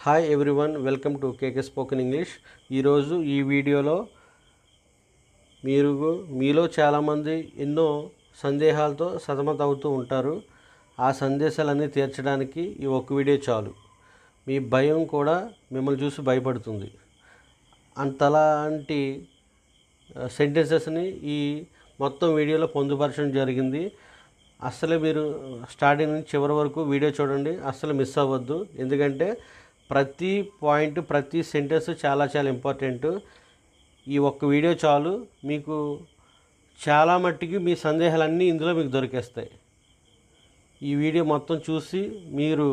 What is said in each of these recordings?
Hi everyone, welcome to KK spoken English. ఈరోజు ఈ వీడియోలో మీలో చాలామంది ఎన్నో సందేహాలతో సతమతమవుతూ ఉంటారు. ఆ సందేశాలన్నీ తీర్చడానికి ఈ ఒక్క వీడియో చాలు. మీ భయం కూడా మిమ్మల్ని చూసి భయపడుతుంది. అంతలాంటి సెంటెన్సెస్ని ఈ మొత్తం వీడియోలో పొందుపరచడం జరిగింది. అస్సలు మీరు స్టార్టింగ్ నుంచి చివరి వరకు వీడియో చూడండి, అస్సలు మిస్ అవ్వద్దు. ఎందుకంటే ప్రతి పాయింట్, ప్రతి సెంటెన్స్ చాలా చాలా ఇంపార్టెంట్. ఈ ఒక్క వీడియో చాలు, మీకు చాలా మట్టికి మీ సందేహాలన్నీ ఇందులో మీకు దొరికేస్తాయి. ఈ వీడియో మొత్తం చూసి మీరు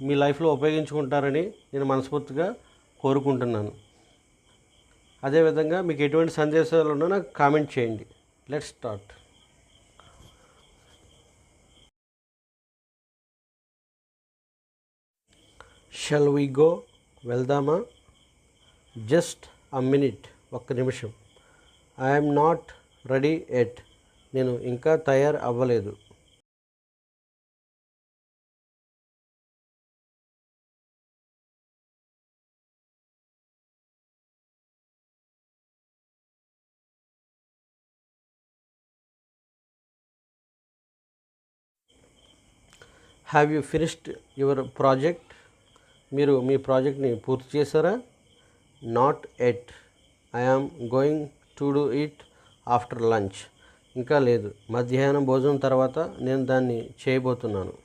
మీ లైఫ్లో ఉపయోగించుకుంటారని నేను మనస్ఫూర్తిగా కోరుకుంటున్నాను. అదేవిధంగా మీకు ఎటువంటి సందేశాలు ఉన్నా నాకు కామెంట్ చేయండి. Let's start. Shall we go, వెళ్దామా? జస్ట్ అ మినిట్, ఒక్క నిమిషం. ఐఎమ్ నాట్ రెడీ ఎట్, నేను ఇంకా తయారు అవ్వలేదు. Have you finished your project, మీరు మీ ప్రాజెక్ట్ని పూర్తి చేశారా? Not at, I am going to do it after lunch, ఇంకా లేదు, మధ్యాహ్నం భోజనం తర్వాత నేను దాన్ని చేయబోతున్నాను.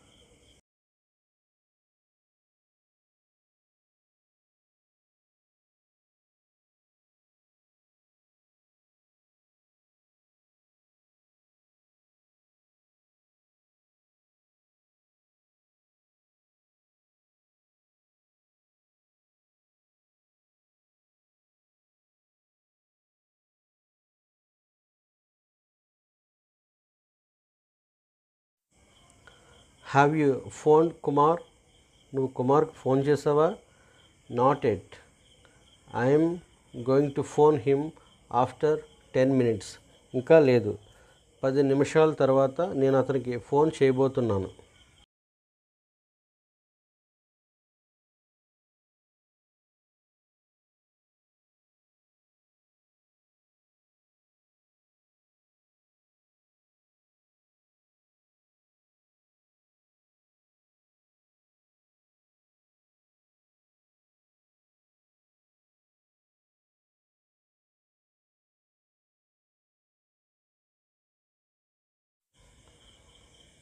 హ్యావ్ యూ ఫోన్ కుమార్, నువ్వు కుమార్కి ఫోన్ చేసావా? Not yet, I'm going to phone him after 10 minutes, ఇంకా లేదు, 10 నిమిషాల తర్వాత నేను అతనికి ఫోన్ చేయబోతున్నాను.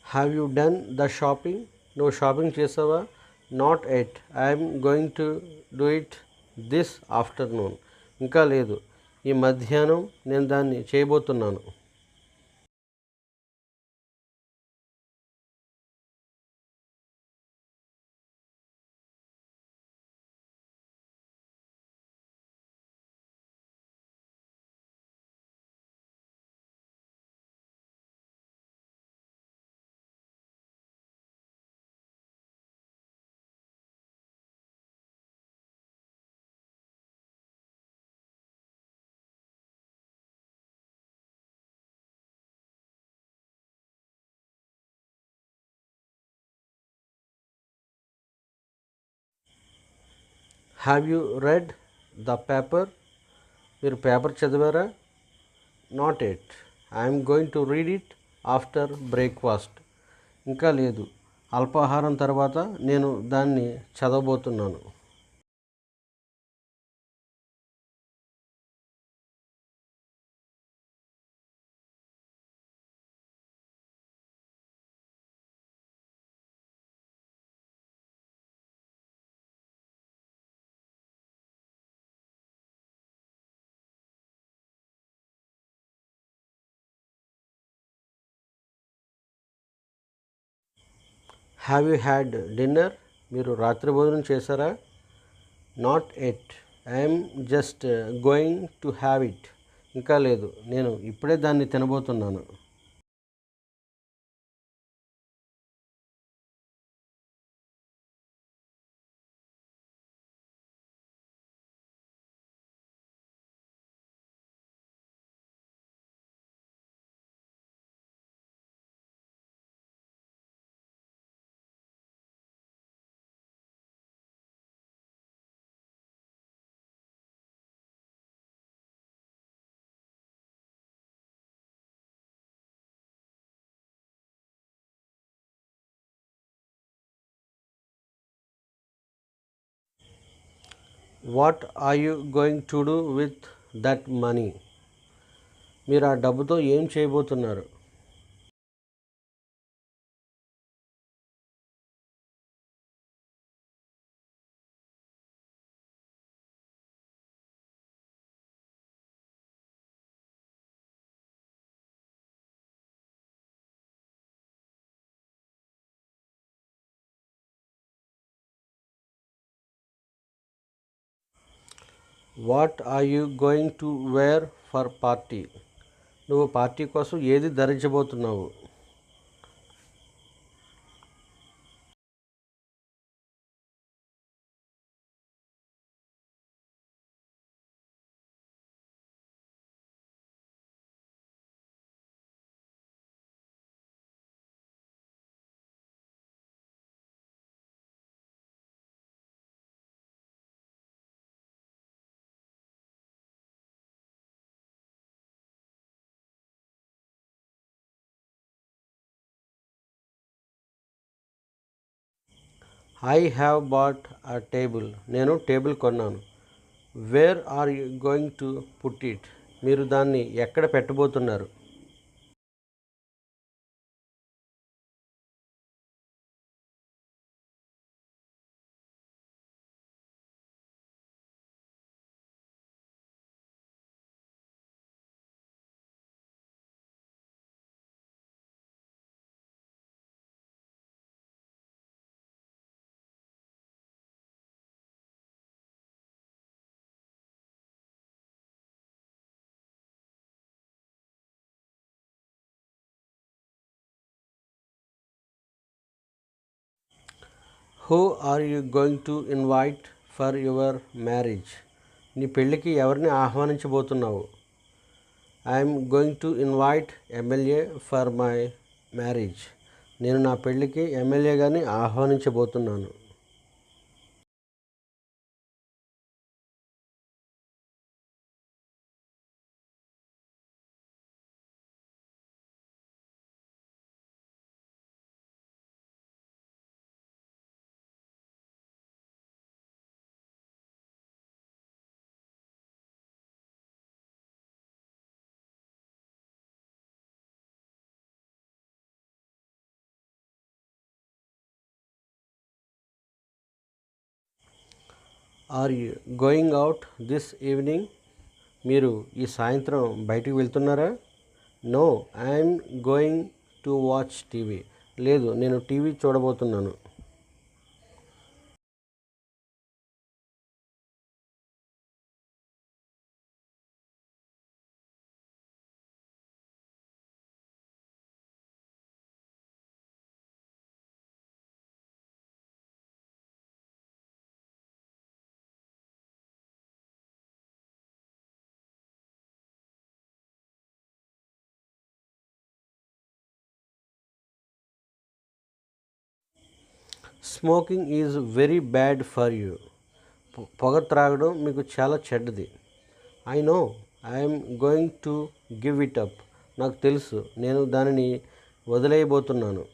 Have you done the shopping, నువ్వు షాపింగ్ చేసావా? Not yet, I'm going to do it this afternoon, ఇంకా లేదు, ఈ మధ్యాహ్నం నేను దాన్ని చేయబోతున్నాను. Have you read the paper, మీరు పేపర్ చదివారా? Not yet, I'm going to read it after breakfast, ఇంకా లేదు, అల్పాహారం తర్వాత నేను దాన్ని చదవబోతున్నాను. హ్యావ్ యూ హ్యాడ్ డిన్నర్, మీరు రాత్రి భోజనం చేశారా? Not yet, I'm just going to have it, ఇంకా లేదు, నేను ఇప్పుడే దాన్ని తినబోతున్నాను. What are you going to do with that money? మీరు ఆ డబ్బుతో ఏం చేయబోతున్నారు? What are you going to wear for party? నువ్వు పార్టీ కోసం ఏది ధరించబోతున్నావు? I have bought a table. నేను టేబుల్ కొన్నాను. Where are you going to put it? మీరు దాన్ని ఎక్కడ పెట్టబోతున్నారు? Who are you going to invite for your marriage? నీ పెళ్ళికి ఎవరిని ఆహ్వానించబోతున్నావు? I'm going to invite MLA for my marriage. నేను నా పెళ్ళికి ఎమ్మెల్యే గారిని ఆహ్వానించబోతున్నాను. Are you going out this evening? మీరు ఈ సాయంత్రం బయటికి వెళ్తున్నారా? No, I'm going to watch TV. లేదు, నేను టీవీ చూడబోతున్నాను. Smoking is very bad for you. పొగ త్రాగడం మీకు చాలా చెడ్డది. I know, I'm going to give it up. నాకు తెలుసు, నేను దానిని వదిలేయబోతున్నాను.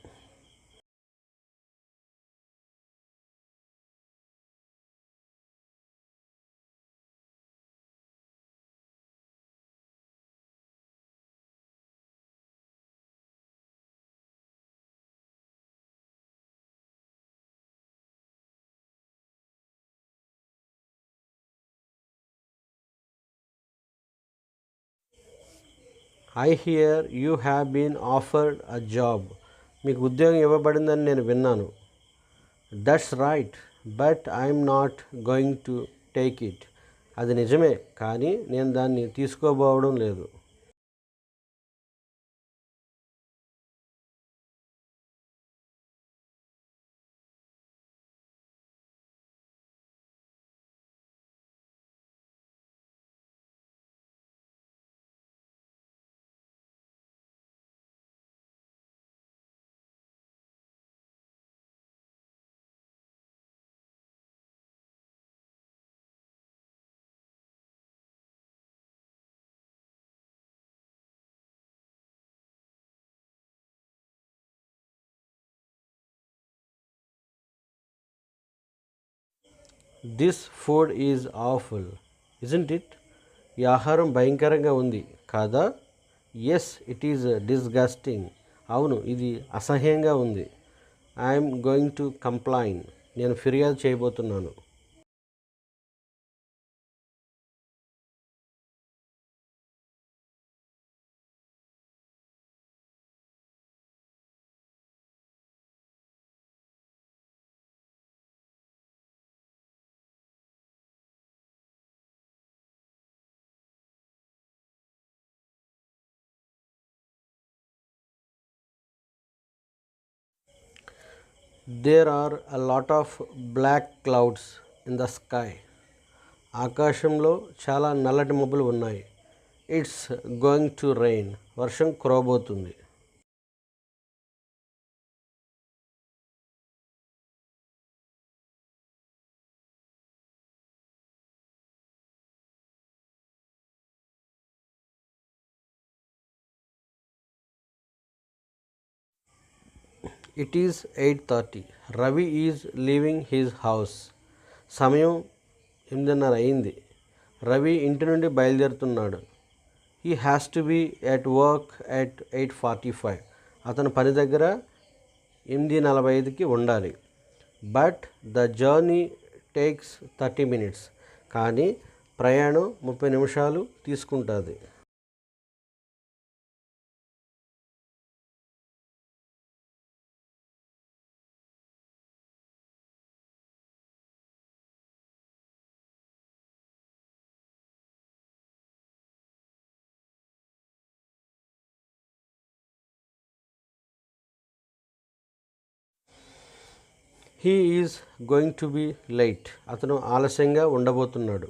I hear you have been offered a job. మీకు ఉద్యోగం ఇవ్వబడిందని నేను విన్నాను. That's right, but I'm not going to take it. అది నిజమే, కానీ నేను దాన్ని తీసుకోబోవడం లేదు. This food is awful isn't it? ఈ ఆహారం భయంకరంగా ఉంది కాదా? Yes it is disgusting. అవును, ఇది అసహ్యంగా ఉంది. I'm going to complain. నేను ఫిర్యాదు చేయబోతున్నాను. There are a lot of black clouds in the sky. ఆకాశంలో చాలా నల్లటి మబ్బులు ఉన్నాయి. It's going to rain. వర్షం కురవబోతుంది. It is 8:30. Ravi is leaving his house. సమయం 8:30 అయింది. రవి ఇంటి నుండి బయలుదేరుతున్నాడు. He has to be at work at 8:45. అతను పని దగ్గర 8:45కి ఉండాలి. But the journey takes 30 minutes. కానీ ప్రయాణం 30 నిమిషాలు తీసుకుంటుంది. He is going to be late. అతను ఆలస్యంగా ఉండబోతున్నాడు.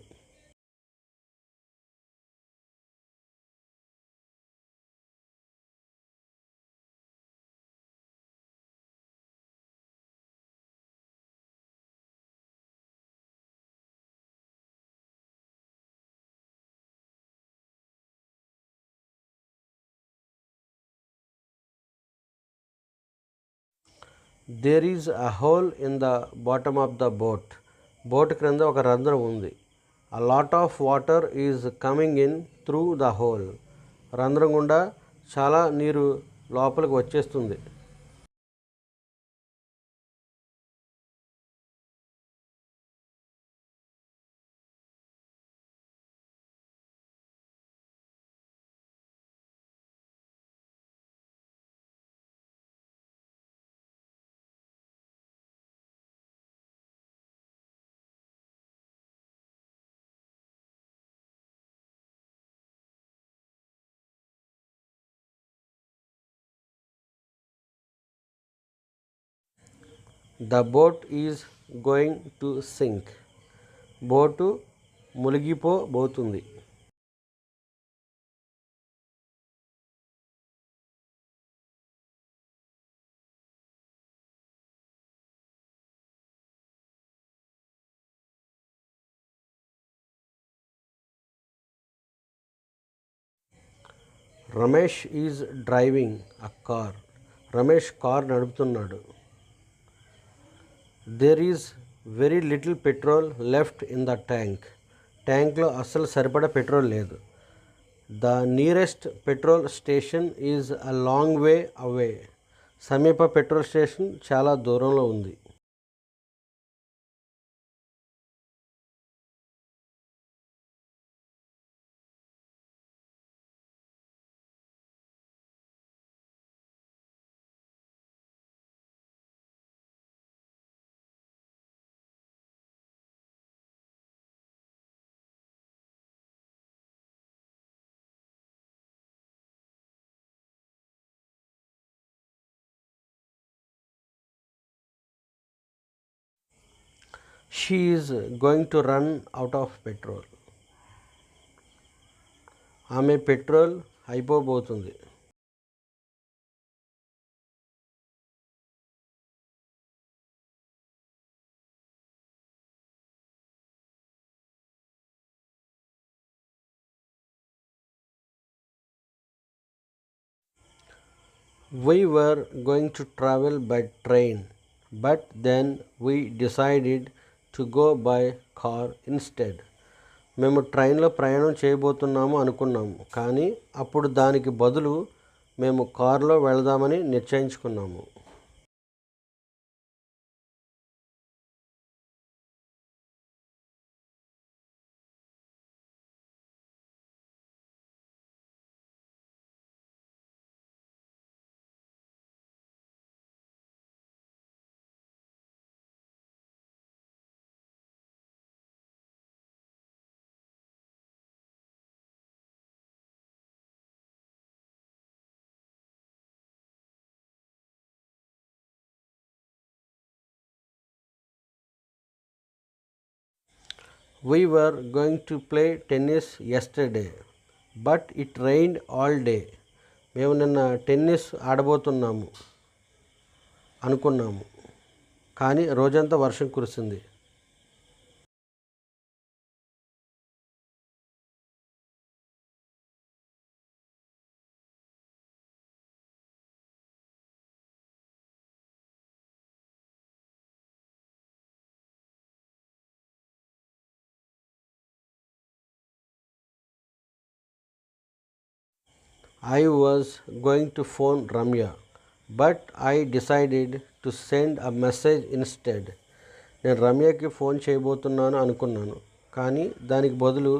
There is a hole in the bottom of the boat. Boat క్రింద ఒక రంధ్రం ఉంది. A lot of water is coming in through the hole. రంధ్రం గుండా చాలా నీరు లోపలికి వచ్చేస్తుంది. The boat is going to sink. Boat మునిగిపోబోతుంది. Ramesh is driving a car. Ramesh car నడుపుతున్నాడు. There is very little petrol left in the tank. ట్యాంక్లో అస్సలు సరిపడా పెట్రోల్ లేదు. The nearest petrol station is a long way away. సమీప petrol station చాలా దూరంలో ఉంది. She is going to run out of petrol. ఆమె పెట్రోల్ అయిపోబోతుంది. We were going to travel by train, but then we decided to go by car instead. మేము ట్రైన్లో ప్రయాణం చేయబోతున్నాము అనుకున్నాము, కానీ అప్పుడు దానికి బదులు మేము కారులో వెళదామని నిశ్చయించుకున్నాము. We were going to play tennis yesterday, but it rained all day. మేము నిన్న టెన్నిస్ ఆడబోతున్నాము అనుకున్నాము, కానీ రోజంతా వర్షం కురిసింది. I was going to phone Ramya, but I decided to send a message instead. నేను రమ్యకి ఫోన్ చేయబోతున్నాను అనుకున్నాను, కానీ దానికి బదులు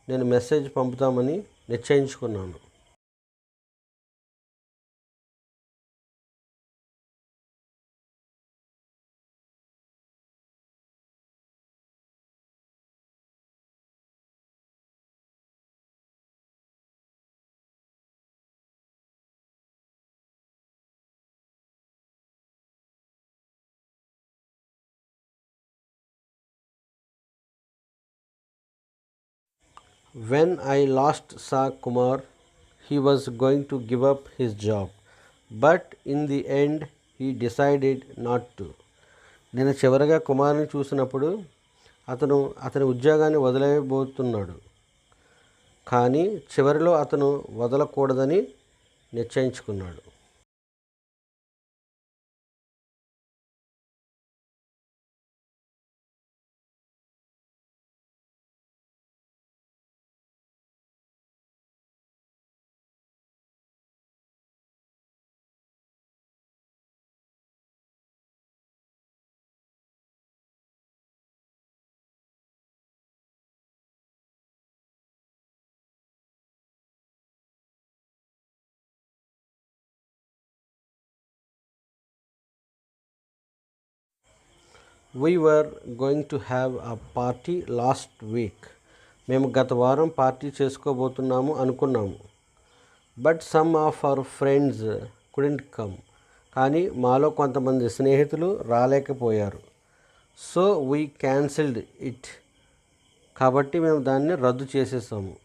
నేను message పంపుతామని నిశ్చయించుకున్నాను. When I last saw Kumar, he was going to give up his job, but in the end he decided not to. నేను చివరగా కుమార్ని చూసినప్పుడు అతని ఉద్యోగాన్ని వదిలేయబోతున్నాడు, కానీ చివరిలో అతను వదలకూడదని నిశ్చయించుకున్నాడు. We were going to have a party last week. మేము గత వారం పార్టీ చేసుకోబోతున్నాము అనుకున్నాము. But some of our friends couldn't come. కానీ మాలో కొంతమంది స్నేహితులు రాలేకపోయారు. So we cancelled it. కాబట్టి మేము దాన్ని రద్దు చేసేసాము.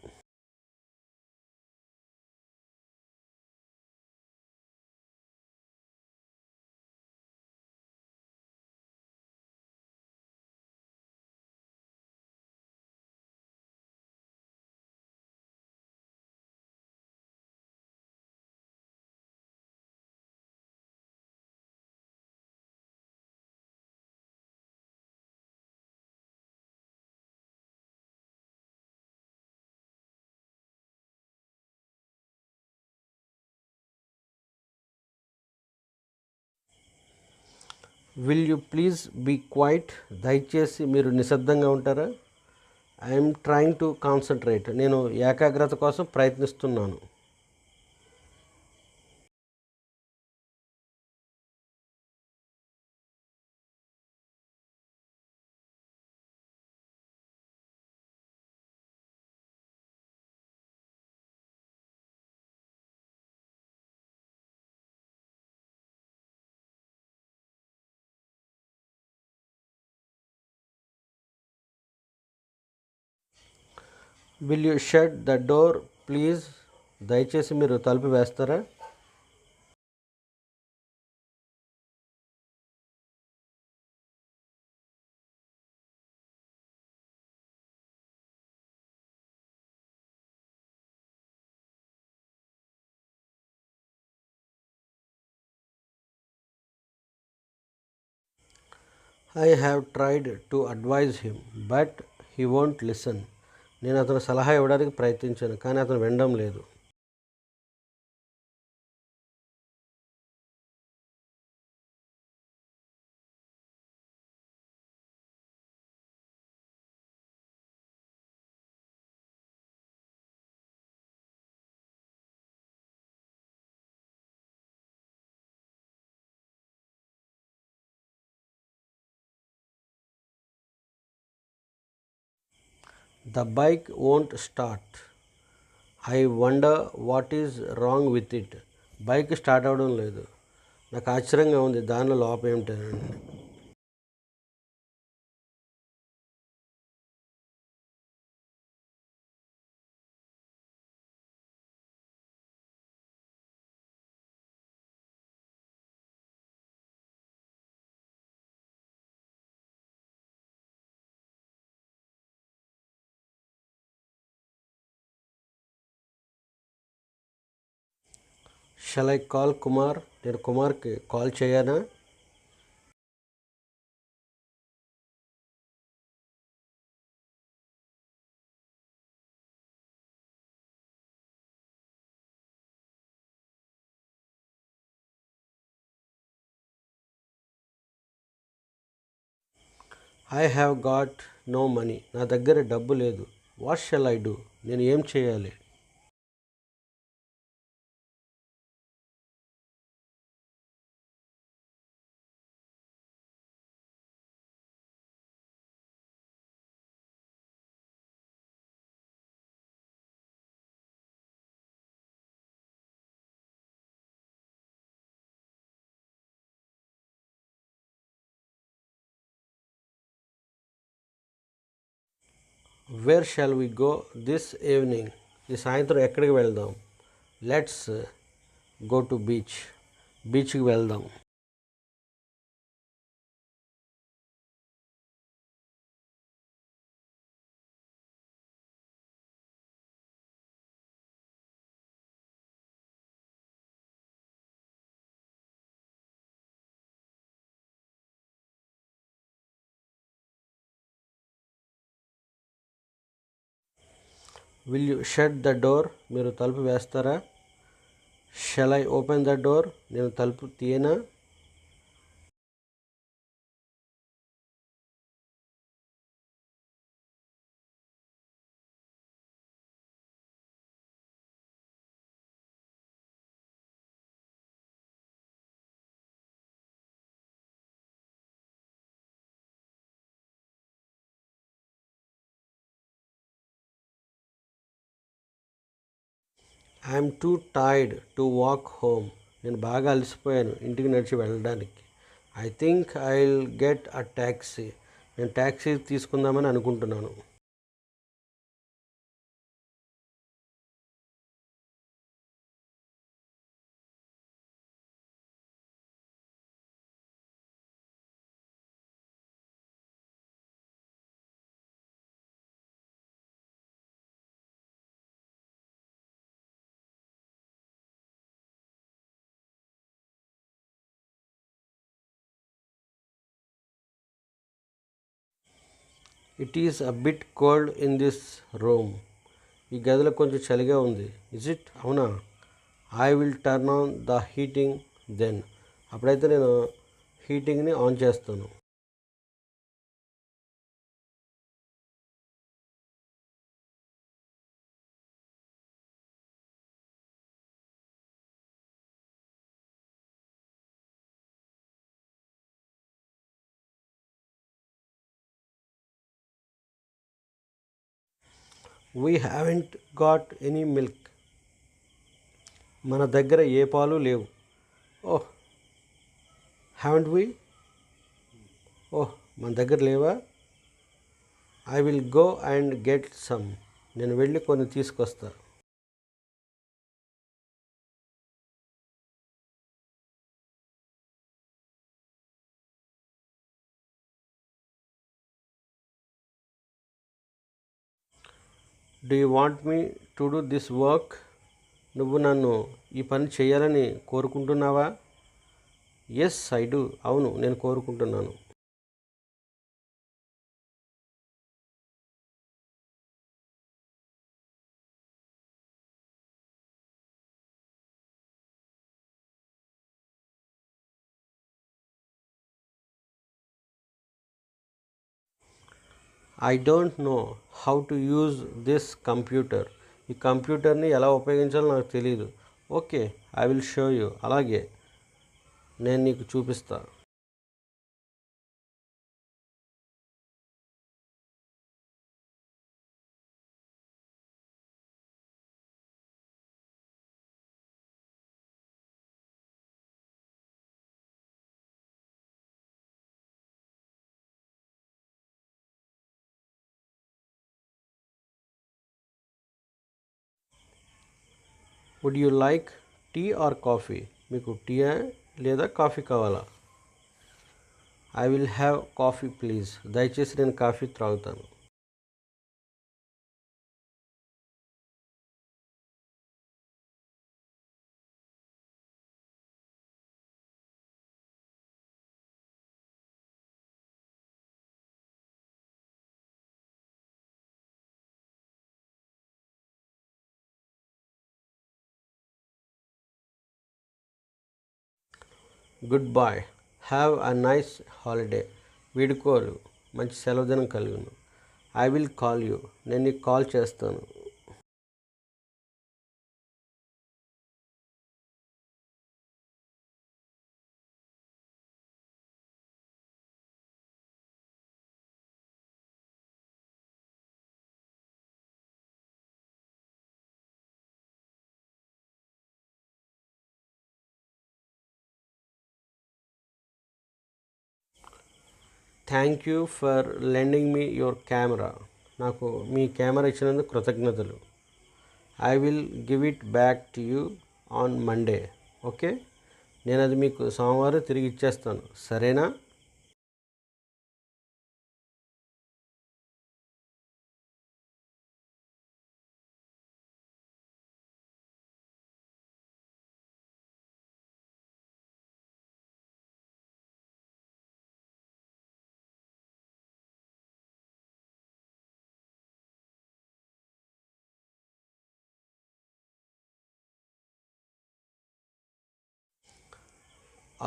Will you please be quiet. దయచేసి మీరు నిశ్శబ్దంగా ఉంటారా? I'm trying to concentrate. నేను ఏకాగ్రత కోసం ప్రయత్నిస్తున్నాను. Will you shut the door please. దయచేసి మీరు తలుపు వేస్తారా? I have tried to advise him but he won't listen. నేను అతను సలహా ఇవ్వడానికి ప్రయత్నించాను కానీ అతను వినడం లేదు. The bike won't start. I wonder what is wrong with it. Bike start అవ్వడం లేదు. నాకు ఆశ్చర్యంగా ఉంది దానిలో లోపం ఏమిటనండి. Shall I call Kumar. నేను కుమార్కి కాల్ చేయనా? I have got no money. నా దగ్గర డబ్బు లేదు. What shall I do. నేను ఏం చేయాలి? Where shall we go this evening. ఈ సాయంత్రం ఎక్కడికి వెళ్దాం? Let's go to beach. బీచ్కి వెళ్దాం. Will you shut the door. మీరు తలుపు వేస్తారా? Shall I open the door. నేను తలుపు తీయనా? I'm too tired to walk home. నేను బాగా అలసిపోయాను ఇంటికి నడిచి వెళ్ళడానికి. I think I will get a taxi. నేను ట్యాక్సీ తీసుకుందామని అనుకుంటున్నాను. It is a bit cold in this room. ఈ గదిలో కొంచెం చలిగా ఉంది. Is it? అవునా? I will turn on the heating then. అప్పుడైతే నేను హీటింగ్ని ఆన్ చేస్తాను. We haven't got any milk. మన దగ్గర ఏ పాలు లేవు. ఓహ్, హ్యావెంట్ వీ? ఓహ్, మన దగ్గర లేవా? I will go and get some. నేను వెళ్ళి కొన్ని తీసుకొస్తా. Do you want me to do this work. నువ్వు నన్ను ఈ పని చేయాలని కోరుకుంటున్నావా? Yes I do. అవును, నేను కోరుకుంటున్నాను. I don't know how to use this computer. ఈ కంప్యూటర్ని ఎలా ఉపయోగించాలో నాకు తెలియదు. Okay, I will show you. అలాగే, నేను నీకు చూపిస్తా. Would you like tea or coffee? మీకు టీయా లేదా కాఫీ కావాలా? I will have coffee please. దయచేసి నేను కాఫీ త్రాగుతాను. Goodbye. Have a nice holiday. వీడుకోలు మంచి సెలవు దినం కలుగును. I will call you. నేను నీకు కాల్ చేస్తాను. Thank you for lending me your camera. నాకు మీ కెమెరా ఇచ్చినందుకు కృతజ్ఞతలు. I will give it back to you on Monday. Okay, నేను అది మీకు సోమవారం తిరిగి ఇచ్చేస్తాను. సరేనా?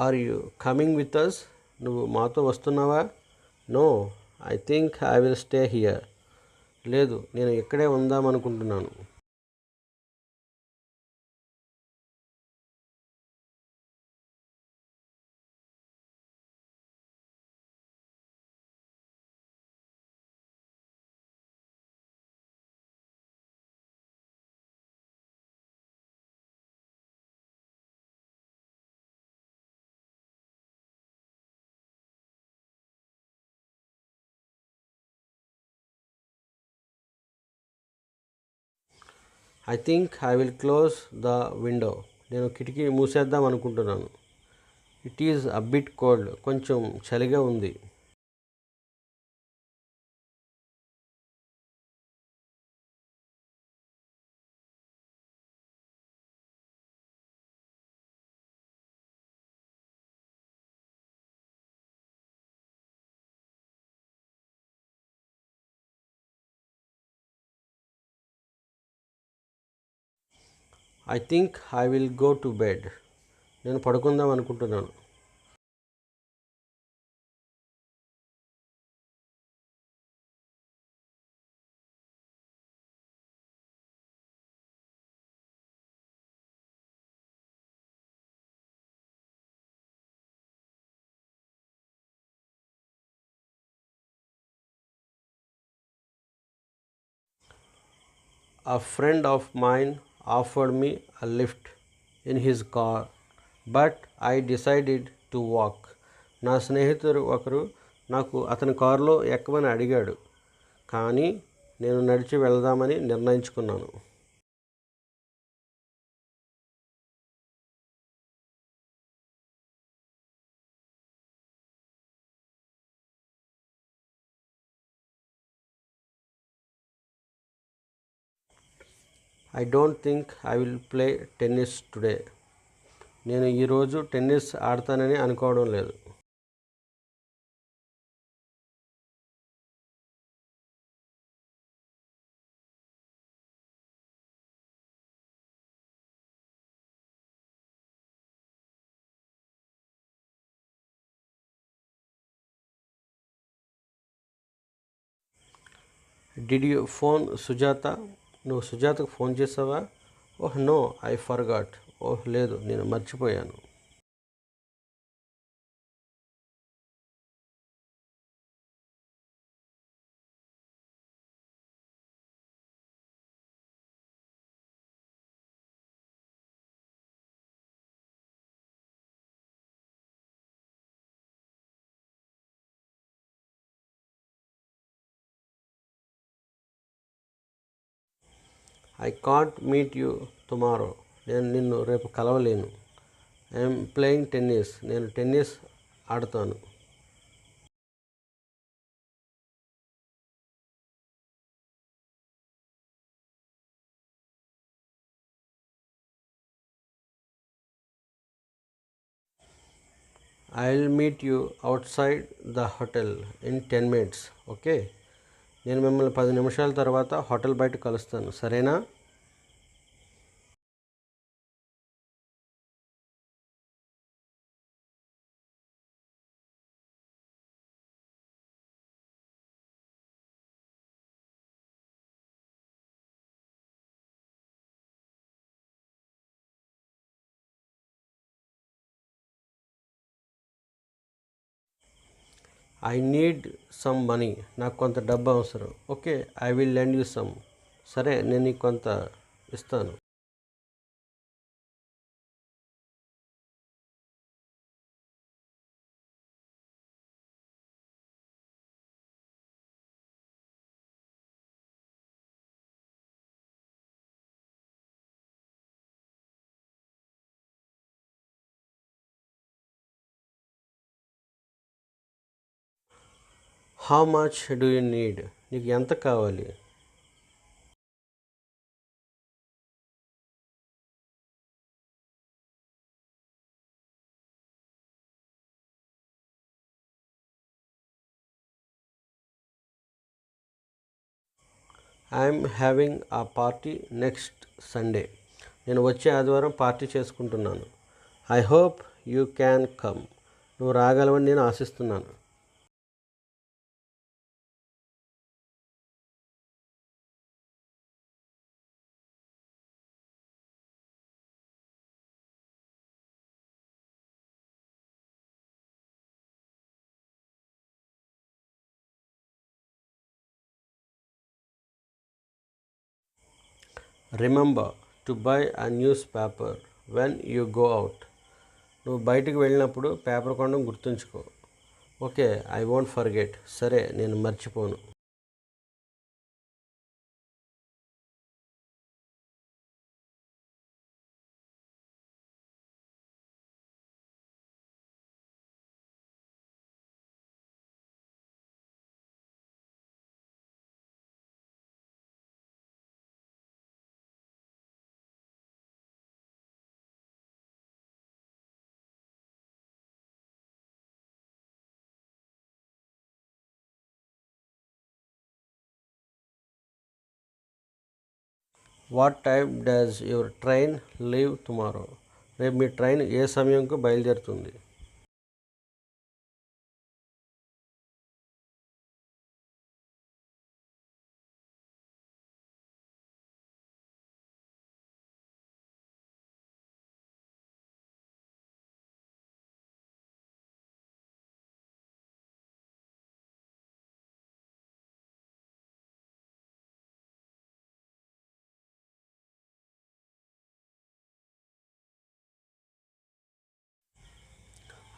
Are you coming with us? నువ్వు మాతో వస్తున్నావా? No, I think I will stay here. లేదు, నేను ఇక్కడే ఉందామనుకుంటున్నాను. I think I will close the window. నేను కిటికీ మూసేద్దాం అనుకుంటున్నాను. It is a bit cold. కొంచెం చలిగా ఉంది. I think I will go to bed. నేను పడుకుందాం అనుకుంటున్నాను. A friend of mine offered me a lift in his car, but I decided to walk. నా స్నేహితుడు ఒకరు నాకు అతని కారులో ఎక్కమని అడిగాడు, కానీ నేను నడిచి వెళ్దామని నిర్ణయించుకున్నాను. I don't think I will play tennis today. నేను ఈరోజు టెన్నిస్ ఆడతానని అనుకోవడం లేదు. Did you phone Sujatha? నువ్వు సుజాతకు ఫోన్ చేసావా? Oh no, I forgot. Oh లేదు, నేను మర్చిపోయాను. I can't meet you tomorrow. నేను నిన్ను రేపు కలవలేను. I'm playing tennis. నేను టెన్నిస్ ఆడతాను. I will meet you outside the hotel in 10 minutes. Okay, నేను మిమ్మల్ని 10 నిమిషాల తర్వాత హోటల్ బయట కలుస్తాను, సరేనా? I need some money. నాకు కొంత డబ్బు అవసరం. Okay, I will lend you some. సరే, నేను నీకు కొంత ఇస్తాను. How much do you need? నీకు ఎంత కావాలి? ఐఎమ్ హ్యావింగ్ ఆ పార్టీ నెక్స్ట్ సండే. నేను వచ్చే ఆదివారం పార్టీ చేసుకుంటున్నాను. I hope you can come. నువ్వు రాగలవని నేను ఆశిస్తున్నాను. Remember to buy a news paper when you go out. నువ్వు బయటికి వెళ్ళినప్పుడు పేపర్ కొనడం గుర్తుంచుకో. Okay, I won't forget. సరే, నేను మర్చిపోను. What time does your train leave tomorrow? రేపు మీ ట్రైన్ ఏ సమయంకు బయలుదేరుతుంది?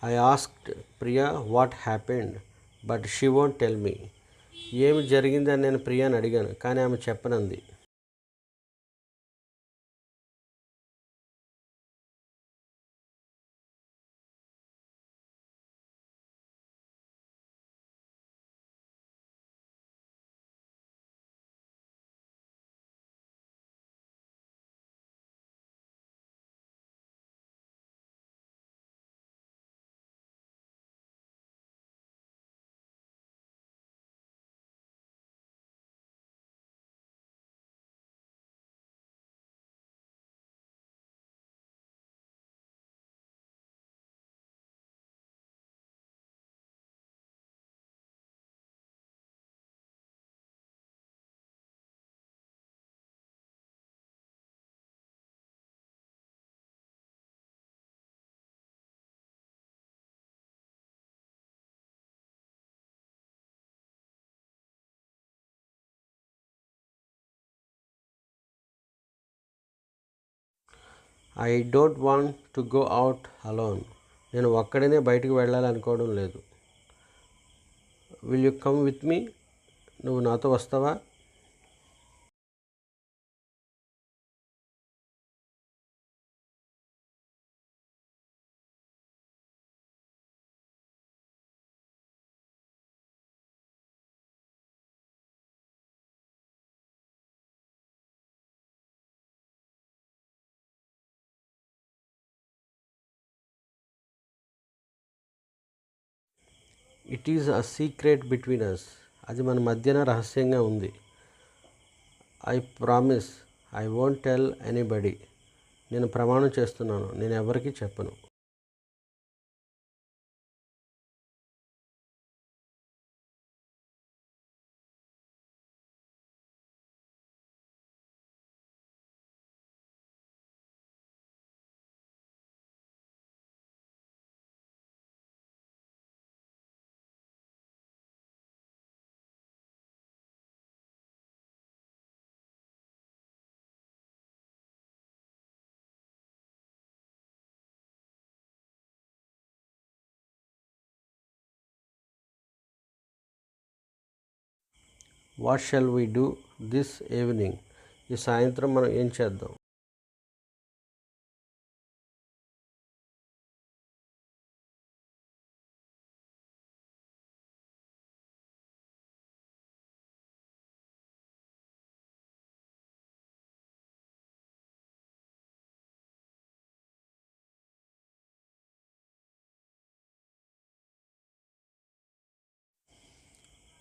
I asked Priya what happened but she won't tell me. ఏమి జరిగిందని నేను ప్రియాని అడిగాను, కానీ ఆమె చెప్పనంది. I don't want to go out alone. నేను ఒక్కడినే బయటికి వెళ్ళాలి అనుకోవడం లేదు. Will you come with me? నువ్వు నాతో వస్తావా? It is a secret between us. అది మన మధ్యన రహస్యంగా ఉంది. I promise I won't tell anybody. నేను ప్రమాణం చేస్తున్నాను, నేను ఎవరికీ చెప్పను. What shall we do this evening? ఈ సాయంత్రం మనం ఏం చేద్దాం?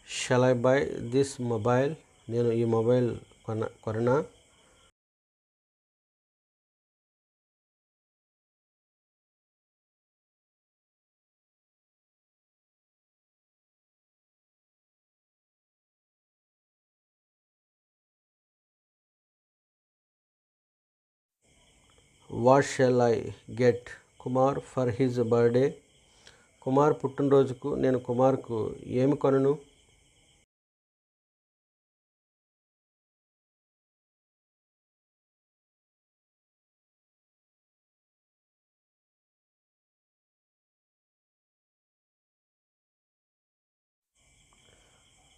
Shall I buy this mobile? నేను ఈ మొబైల్ కొననా? What shall I get Kumar for his birthday? Kumar పుట్టినరోజుకు నేను కుమార్కు ఏమి కొనను?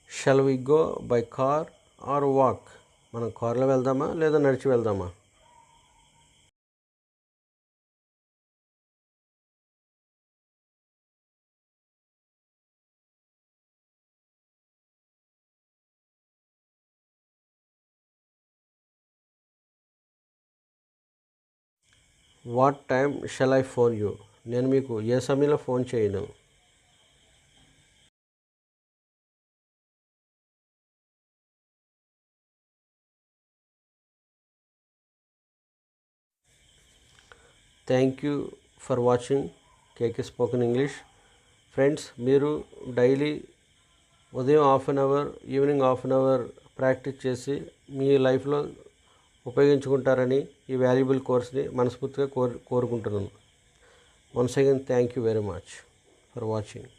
Shall we go by car or walk? మనం కార్లో వెళ్దామా లేదా నడిచి వెళ్దామా? What time shall I phone you? నేను మీకు ఏ సమయంలో ఫోన్ చేయను? Thank you for watching KK spoken English. Friends, మీరు డైలీ ఉదయం half an hour, evening half an hour practice చేసి మీ లైఫ్లో ఉపయోగించుకుంటారని ఈ వాల్యుబుల్ కోర్స్ని మనస్ఫూర్తిగా కోరుకుంటున్నాను. Once again thank you very much for watching.